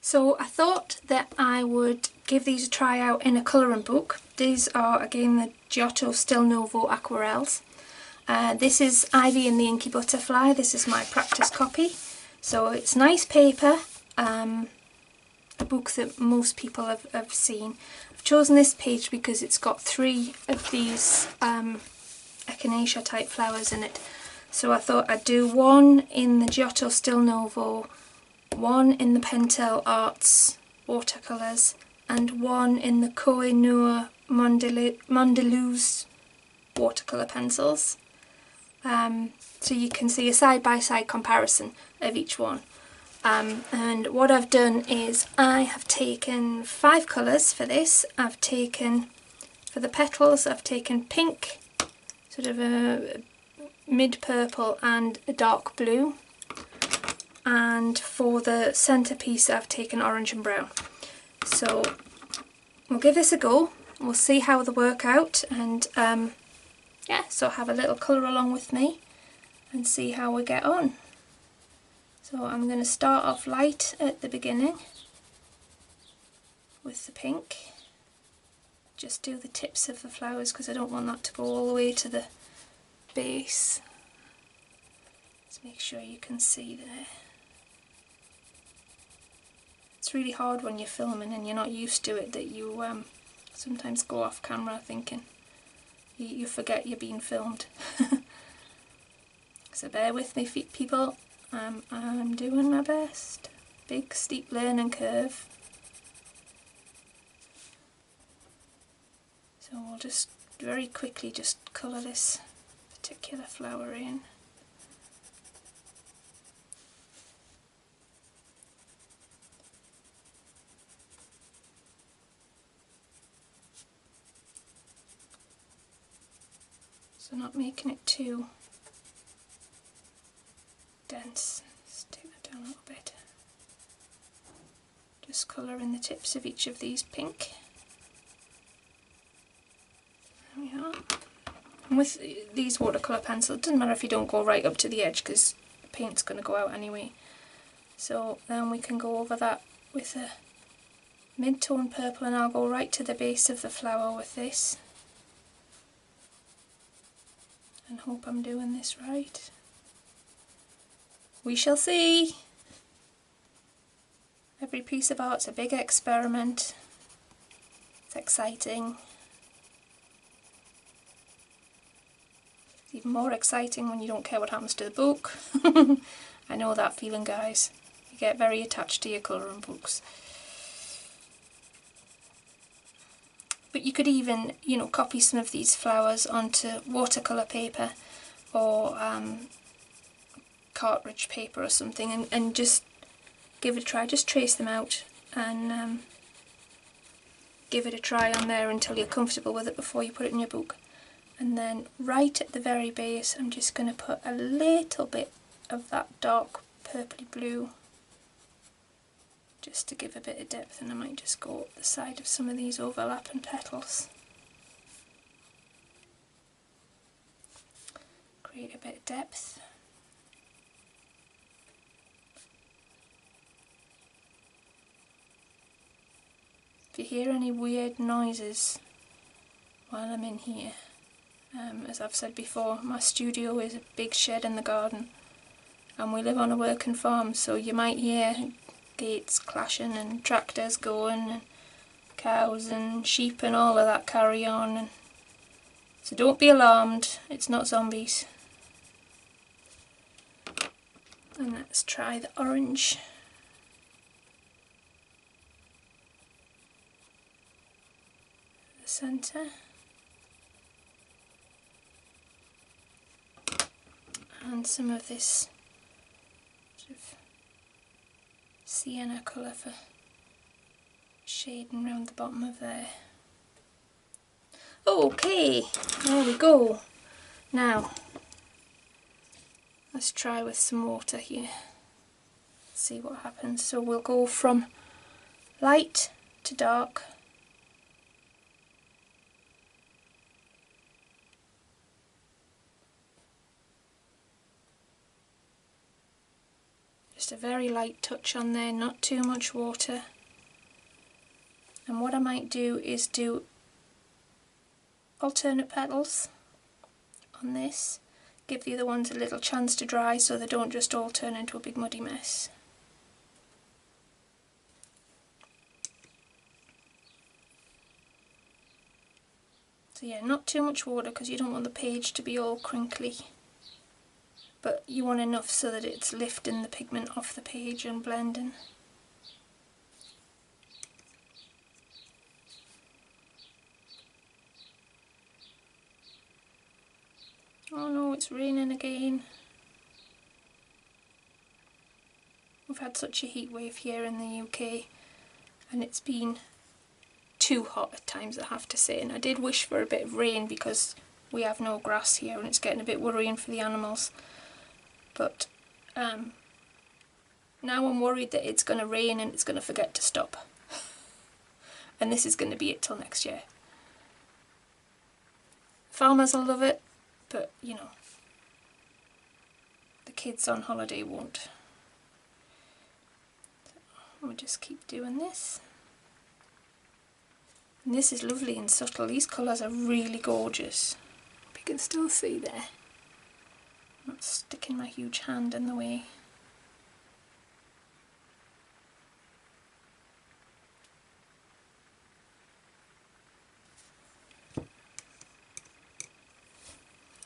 So I thought that I would give these a try out in a colouring book. These are again the Giotto Still Novo aquarelles. This is Ivy and the Inky Butterfly. This is my practice copy. So it's nice paper, a book that most people have seen. I've chosen this page because it's got 3 of these echinacea type flowers in it. So I thought I'd do one in the Giotto Still Novo, one in the Pentel Arts watercolours, and one in the Koh-i-Noor Mondeluz watercolour pencils. So you can see a side-by-side comparison of each one. And what I've done is I have taken 5 colours for this. I've taken, for the petals, I've taken pink, sort of a mid-purple and a dark blue. And for the centrepiece I've taken orange and brown. So we'll give this a go, we'll see how they work out, and yeah, so have a little colour along with me and see how we get on. So I'm going to start off light at the beginning with the pink. Just do the tips of the flowers because I don't want that to go all the way to the base. Let's make sure you can see there. It's really hard when you're filming and you're not used to it that you sometimes go off camera thinking you forget you're being filmed. So bear with me, people. I'm doing my best. Big steep learning curve. So we'll just very quickly just colour this particular flower in. So not making it too dense. Let's take that down a little bit. Just colouring the tips of each of these pink. There we are. And with these watercolour pencils, it doesn't matter if you don't go right up to the edge because the paint's going to go out anyway. So then we can go over that with a mid-tone purple, and I'll go right to the base of the flower with this. And hope I'm doing this right. We shall see. Every piece of art's a big experiment. It's exciting. It's even more exciting when you don't care what happens to the book. I know that feeling, guys. You get very attached to your colouring books. But you could even, you know, copy some of these flowers onto watercolour paper or cartridge paper or something, and just give it a try. Just trace them out and give it a try on there until you're comfortable with it before you put it in your book. And then right at the very base I'm just going to put a little bit of that dark purpley blue just to give a bit of depth, and I might just go up the side of some of these overlapping petals. Create a bit of depth. If you hear any weird noises while I'm in here, as I've said before, my studio is a big shed in the garden and we live on a working farm, so you might hear gates clashing and tractors going and cows and sheep and all of that carry on. And so don't be alarmed, it's not zombies. And let's try the orange. The centre. And some of this sort of sienna colour for shading around the bottom of there. Okay, there we go. Now, let's try with some water here. See what happens. So we'll go from light to dark. Just a very light touch on there, not too much water. And what I might do is do alternate petals on this, give the other ones a little chance to dry so they don't just all turn into a big muddy mess. So yeah, not too much water because you don't want the page to be all crinkly, but you want enough so that it's lifting the pigment off the page and blending. Oh no, it's raining again. We've had such a heat wave here in the UK and it's been too hot at times, I have to say, and I did wish for a bit of rain because we have no grass here and it's getting a bit worrying for the animals. But now I'm worried that it's going to rain and it's going to forget to stop. And this is going to be it till next year. Farmers will love it, but you know, the kids on holiday won't. So we'll just keep doing this. And this is lovely and subtle. These colours are really gorgeous. You can still see there. I'm not sticking my huge hand in the way.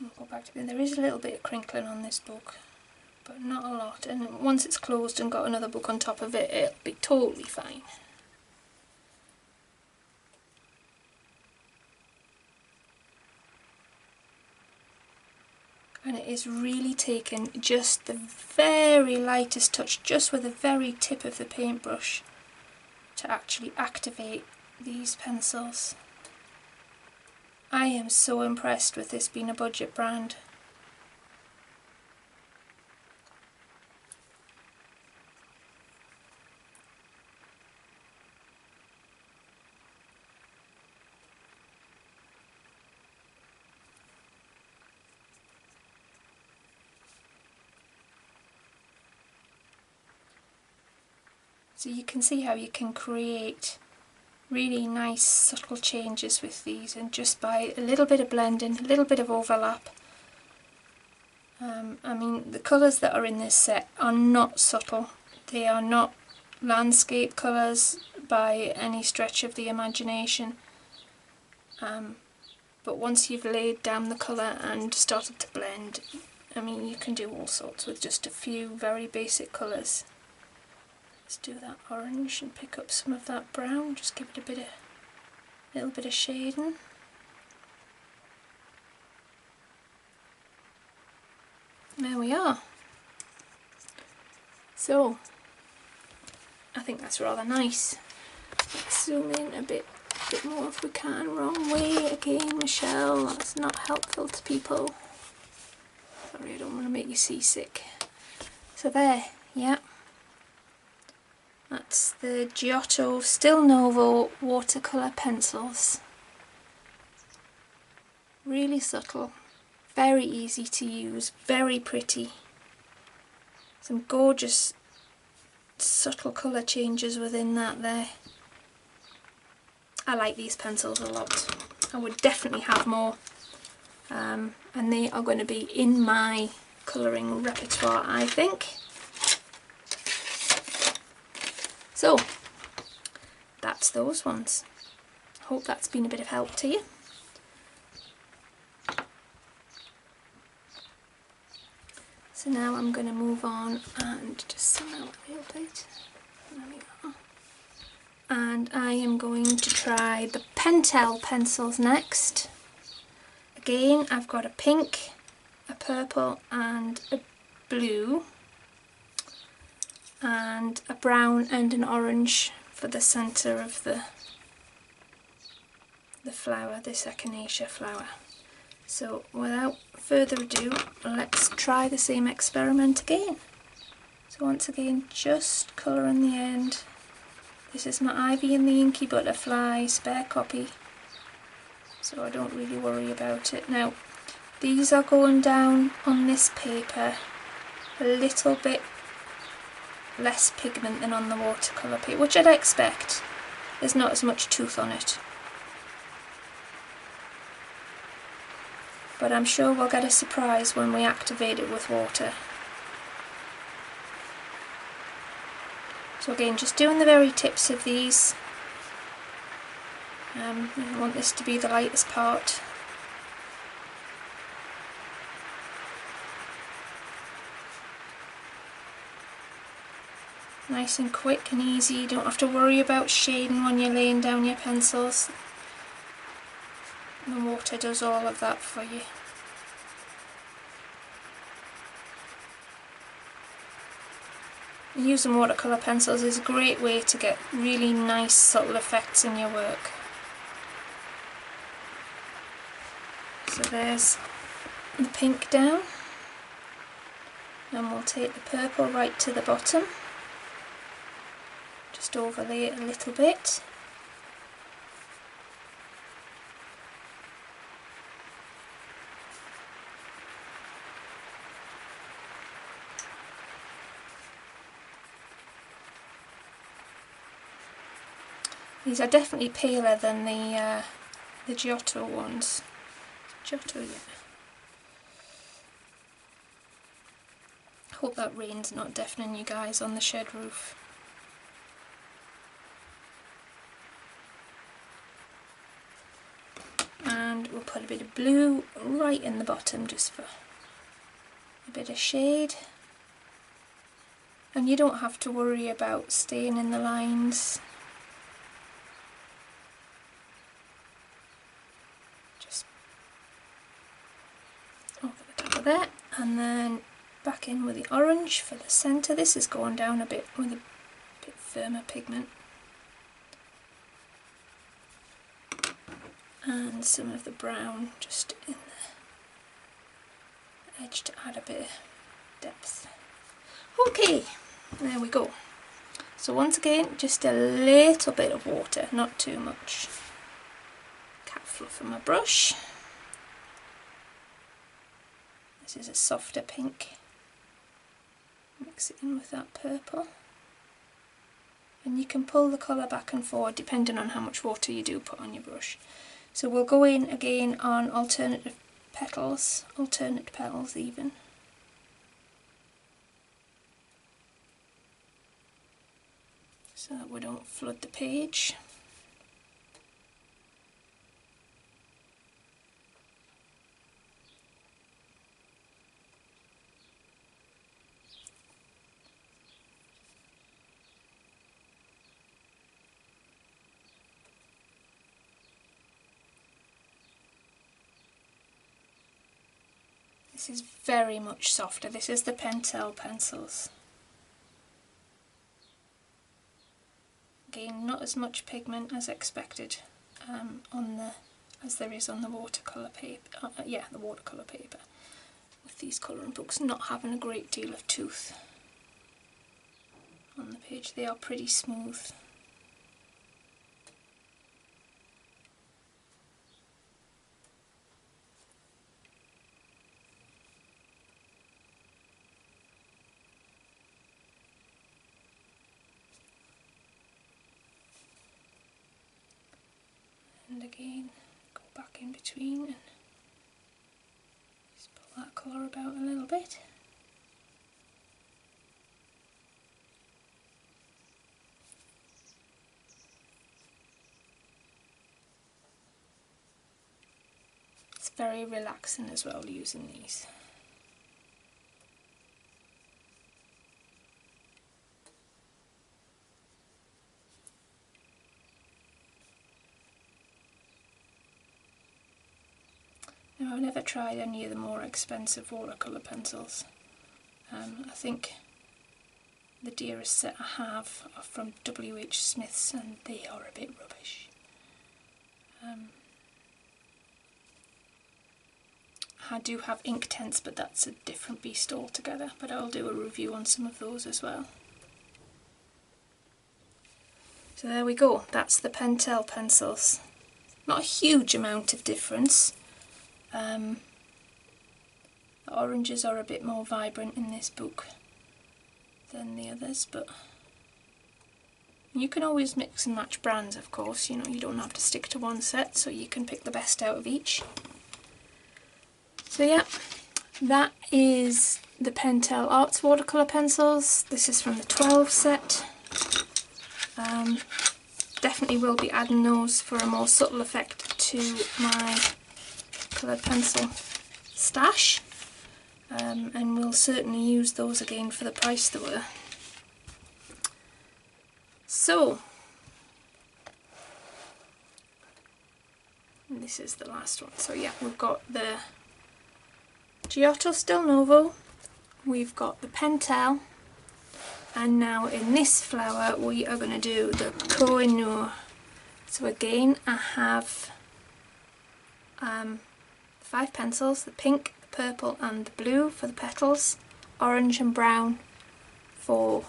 I'll go back to it. There is a little bit of crinkling on this book, but not a lot. And once it's closed and got another book on top of it, it'll be totally fine. And it is really taking just the very lightest touch, just with the very tip of the paintbrush, to actually activate these pencils. I am so impressed with this being a budget brand. So you can see how you can create really nice subtle changes with these, and just by a little bit of blending, a little bit of overlap. I mean, the colours that are in this set are not subtle. They are not landscape colours by any stretch of the imagination. But once you've laid down the colour and started to blend, I mean, you can do all sorts with just a few very basic colours. Let's do that orange and pick up some of that brown, just give it a little bit of shading. There we are. So, I think that's rather nice. Let's zoom in a bit more if we can. Wrong way again, Michelle, that's not helpful to people. Sorry, I don't want to make you seasick. So there, yeah. That's the Giotto Still Novo watercolour pencils. Really subtle, very easy to use, very pretty. Some gorgeous subtle colour changes within that there. I like these pencils a lot. I would definitely have more. And they are going to be in my colouring repertoire, I think. So, that's those ones. Hope that's been a bit of help to you. So now I'm going to move on and just zoom out a little bit. There we go. And I am going to try the Pentel pencils next. Again, I've got a pink, a purple and a blue, and a brown and an orange for the centre of the flower, this echinacea flower. So without further ado, let's try the same experiment again. So once again, just colour in the end. This is my Ivy and the Inky Butterfly spare copy, so I don't really worry about it. Now, these are going down on this paper a little bit less pigment than on the watercolour paper, which I'd expect. There's not as much tooth on it. But I'm sure we'll get a surprise when we activate it with water. So again, just doing the very tips of these. I want this to be the lightest part. Nice and quick and easy, you don't have to worry about shading when you're laying down your pencils. The water does all of that for you. Using watercolour pencils is a great way to get really nice subtle effects in your work. So there's the pink down, and we'll take the purple right to the bottom, just overlay it a little bit. These are definitely paler than the Giotto ones. Giotto, yeah. Hope that rain's not deafening you guys on the shed roof. And we'll put a bit of blue right in the bottom just for a bit of shade. And you don't have to worry about staying in the lines. Just over the top of that, and then back in with the orange for the centre. This is going down a bit with a bit firmer pigment. And some of the brown just in the edge to add a bit of depth. Okay, there we go. So once again, just a little bit of water, not too much. Cat fluff on my brush. This is a softer pink. Mix it in with that purple. And you can pull the colour back and forward depending on how much water you do put on your brush. So we'll go in again on alternate petals even. So that we don't flood the page. This is very much softer. This is the Pentel pencils. Again, not as much pigment as expected as there is on the watercolour paper. The watercolour paper. With these colouring books not having a great deal of tooth on the page, they are pretty smooth. And again, go back in between and just pull that colour about a little bit. It's very relaxing as well using these. Now, I've never tried any of the more expensive watercolour pencils. I think the dearest set I have are from W.H. Smith's and they are a bit rubbish. I do have Inktense, but that's a different beast altogether, but I'll do a review on some of those as well. So there we go, that's the Pentel pencils. Not a huge amount of difference. The oranges are a bit more vibrant in this book. than the others, but you can always mix and match brands, of course, you know, you don't have to stick to one set, so you can pick the best out of each. So yeah, that is the Pentel Arts watercolour pencils. This is from the 12 set. Definitely will be adding those for a more subtle effect to my coloured pencil stash, and we'll certainly use those again for the price they were. So, this is the last one. So yeah, we've got the Giotto Stil Novo, we've got the Pentel, and now in this flower we are going to do the Koh-i-Noor. So again, I have 5 pencils, the pink, the purple and the blue for the petals, orange and brown for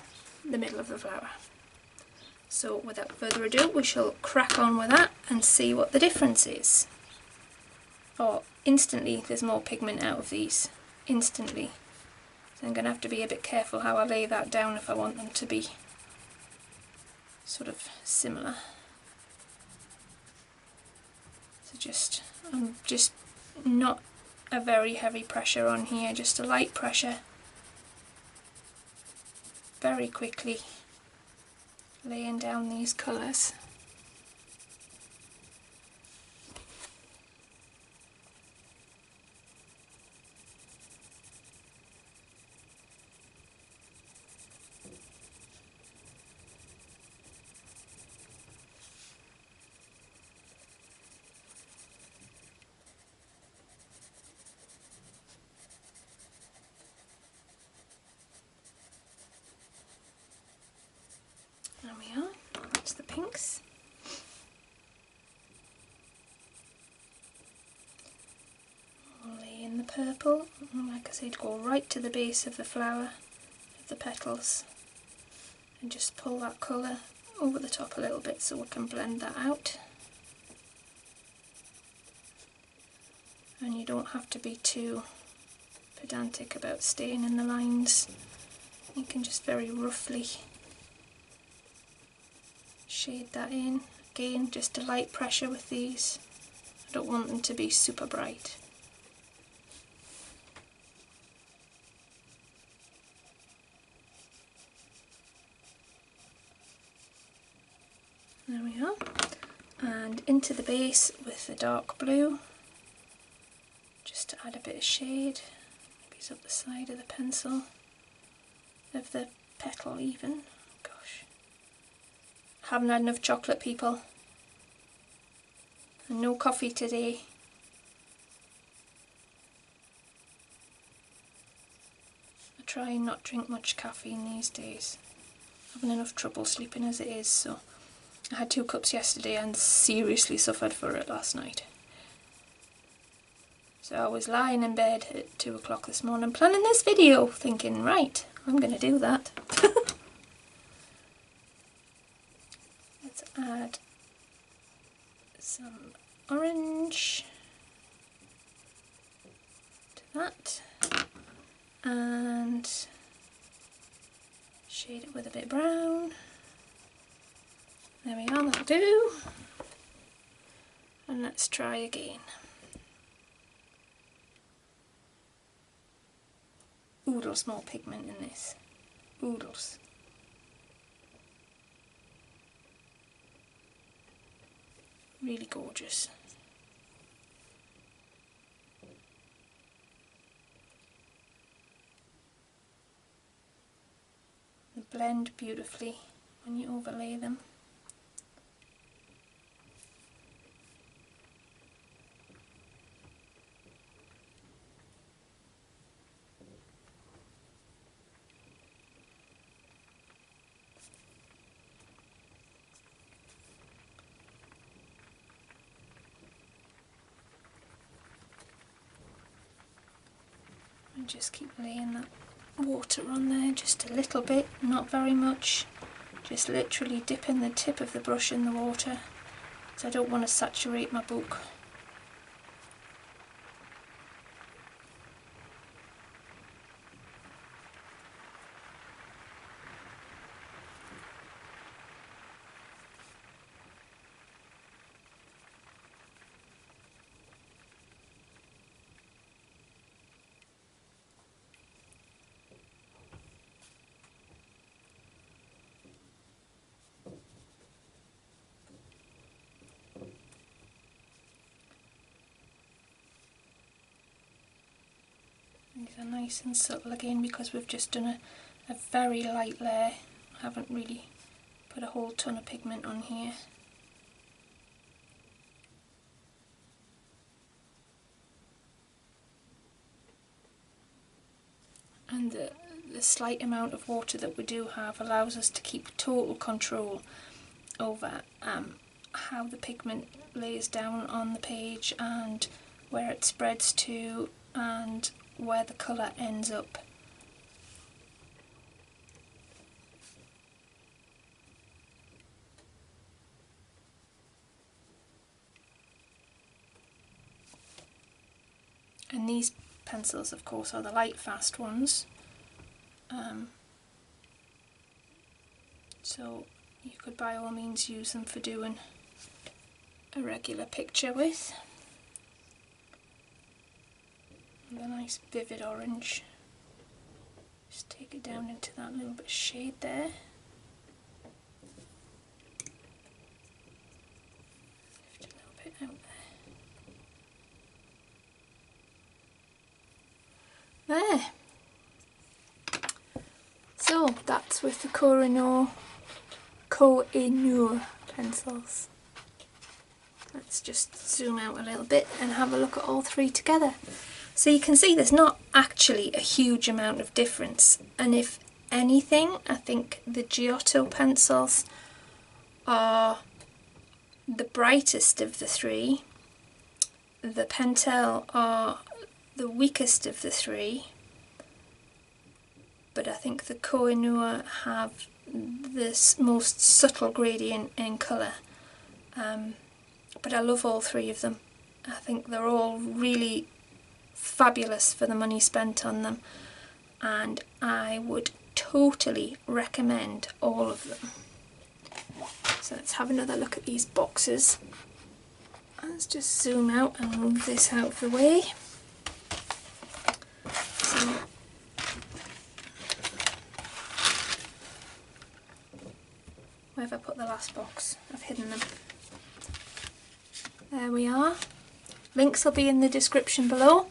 the middle of the flower. So without further ado, we shall crack on with that and see what the difference is. Oh, instantly there's more pigment out of these, instantly. So I'm going to have to be a bit careful how I lay that down if I want them to be sort of similar. So I'm just not a very heavy pressure on here, just a light pressure. Very quickly laying down these colours. There we are, that's the pinks. I'll lay in the purple, and like I said, go right to the base of the flower, of the petals, and just pull that colour over the top a little bit so we can blend that out. And you don't have to be too pedantic about staying in the lines, you can just very roughly shade that in. Again, just a light pressure with these. I don't want them to be super bright. There we are. And into the base with the dark blue, just to add a bit of shade. Maybe it's up the side of the pencil, of the petal even. Gosh. Haven't had enough chocolate, people, and no coffee today. I try and not drink much caffeine these days. Having enough trouble sleeping as it is, so I had 2 cups yesterday and seriously suffered for it last night. So I was lying in bed at 2 o'clock this morning planning this video, thinking, right, I'm going to do that. Let's add some orange to that and shade it with a bit brown. There we are, that'll do. And let's try again. Oodles more pigment in this. Oodles. Really gorgeous. They blend beautifully when you overlay them. And just keep laying that water on there just a little bit, not very much, just literally dipping the tip of the brush in the water because I don't want to saturate my book. These are nice and subtle again because we've just done a very light layer. Haven't really put a whole ton of pigment on here. And the slight amount of water that we do have allows us to keep total control over how the pigment lays down on the page and where it spreads to and where the colour ends up. And these pencils, of course, are the light fast ones, so you could by all means use them for doing a regular picture with. And a nice vivid orange, just take it down into that little bit of shade there. Lift a little bit out there. There. So that's with the Koh-i-Noor pencils. Let's just zoom out a little bit and have a look at all three together. So you can see there's not actually a huge amount of difference, and if anything, I think the Giotto pencils are the brightest of the three. The Pentel are the weakest of the three, but I think the Koh-i-Noor have this most subtle gradient in colour. But I love all three of them. I think they're all really fabulous for the money spent on them, and I would totally recommend all of them. So let's have another look at these boxes. Let's just zoom out and move this out of the way. So where have I put the last box? I've hidden them. There we are. Links will be in the description below.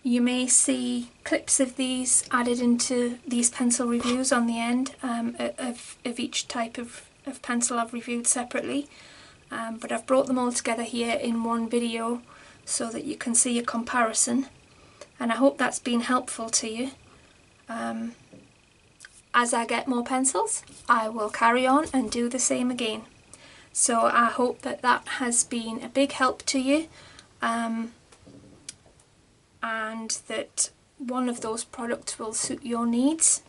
You may see clips of these added into these pencil reviews on the end of each type of pencil I've reviewed separately. But I've brought them all together here in one video so that you can see a comparison, and I hope that's been helpful to you. As I get more pencils, I will carry on and do the same again. So I hope that that has been a big help to you, and that one of those products will suit your needs.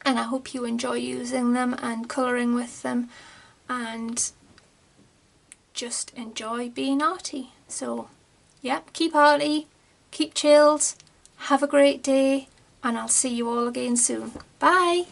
And I hope you enjoy using them and colouring with them and just enjoy being arty. So yeah, keep arty, keep chilled, have a great day, and I'll see you all again soon. Bye!